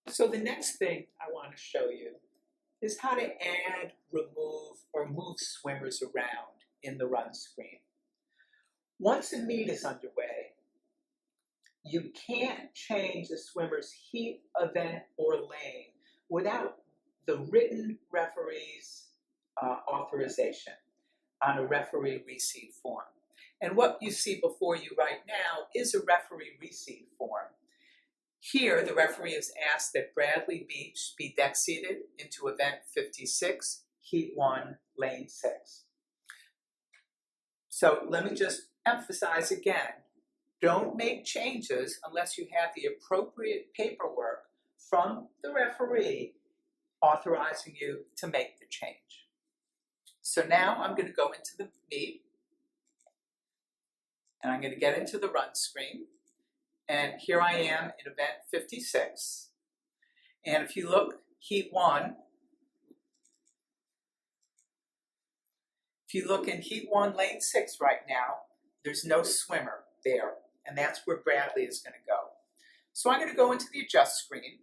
So the next thing I want to show you is how to add, remove, or move swimmers around in the run screen. Once a meet is underway, you can't change the swimmer's heat, event, or lane without the written referee's authorization on a referee receipt form. And what you see before you right now is a referee receipt form. Here, the referee has asked that Bradley Beach be deck seated into event 56, heat 1, lane 6. So let me just emphasize again, don't make changes unless you have the appropriate paperwork from the referee authorizing you to make the change. So now I'm going to go into the meet, and I'm going to get into the run screen. And here I am in event 56. And if you look, heat 1, if you look in heat 1, lane 6 right now, there's no swimmer there. And that's where Bradley is going to go. So I'm going to go into the adjust screen.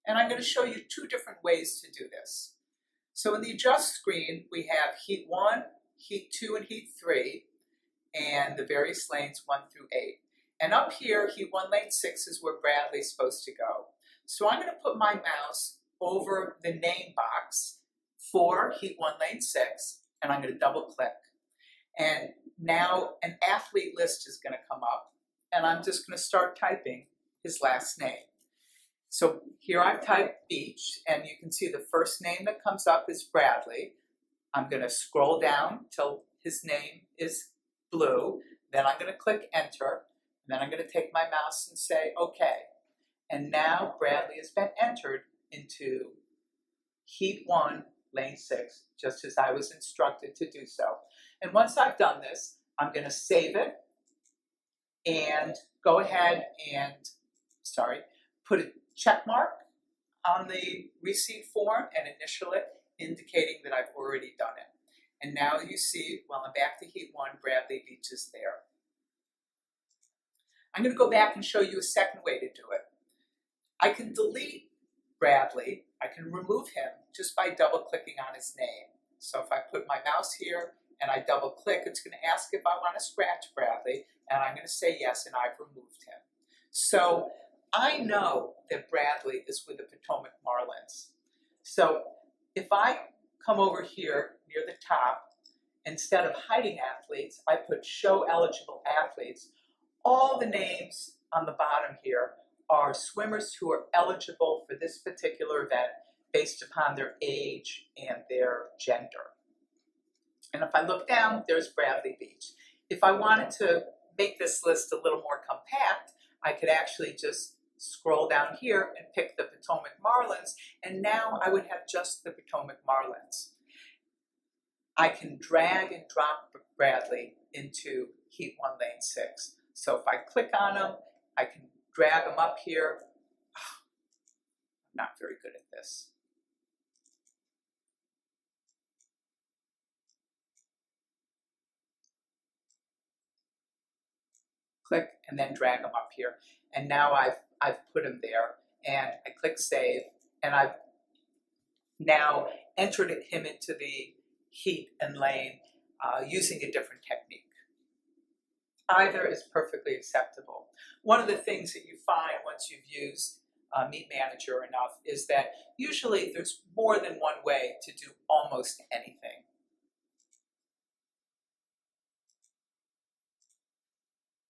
And I'm going to show you two different ways to do this. So in the adjust screen, we have heat 1, heat 2, and heat 3, and the various lanes 1 through 8. And up here, heat 1, lane 6 is where Bradley's supposed to go. So I'm going to put my mouse over the name box for heat 1, lane 6, and I'm going to double click. And now an athlete list is going to come up, and I'm just going to start typing his last name. So here I've typed Beach, and you can see the first name that comes up is Bradley. I'm going to scroll down till his name is blue. Then I'm going to click enter. And then I'm going to take my mouse and say OK. And now Bradley has been entered into heat 1, lane 6, just as I was instructed to do so. And once I've done this, I'm going to save it and go ahead and, put a check mark on the receipt form and initial it, indicating that I've already done it. And now you see, well, I'm back to heat 1, Bradley Beach is there. I'm going to go back and show you a second way to do it. I can delete Bradley, I can remove him just by double clicking on his name. So if I put my mouse here and I double click, it's going to ask if I want to scratch Bradley, and I'm going to say yes, and I've removed him. So I know that Bradley is with the Potomac Marlins. So if I come over here near the top, instead of hiding athletes, I put show eligible athletes. All the names on the bottom here are swimmers who are eligible for this particular event based upon their age and their gender. And if I look down, there's Bradley Beach. If I wanted to make this list a little more compact, I could actually just scroll down here and pick the Potomac Marlins, and now I would have just the Potomac Marlins. I can drag and drop Bradley into heat 1, lane 6. So if I click on him, I can drag him up here. Oh, I'm not very good at this. Click and then drag him up here. And now I've put him there. And I click save, and I've now entered him into the heat and lane using a different technique. Either is perfectly acceptable. One of the things that you find once you've used Meet Manager enough is that usually there's more than one way to do almost anything.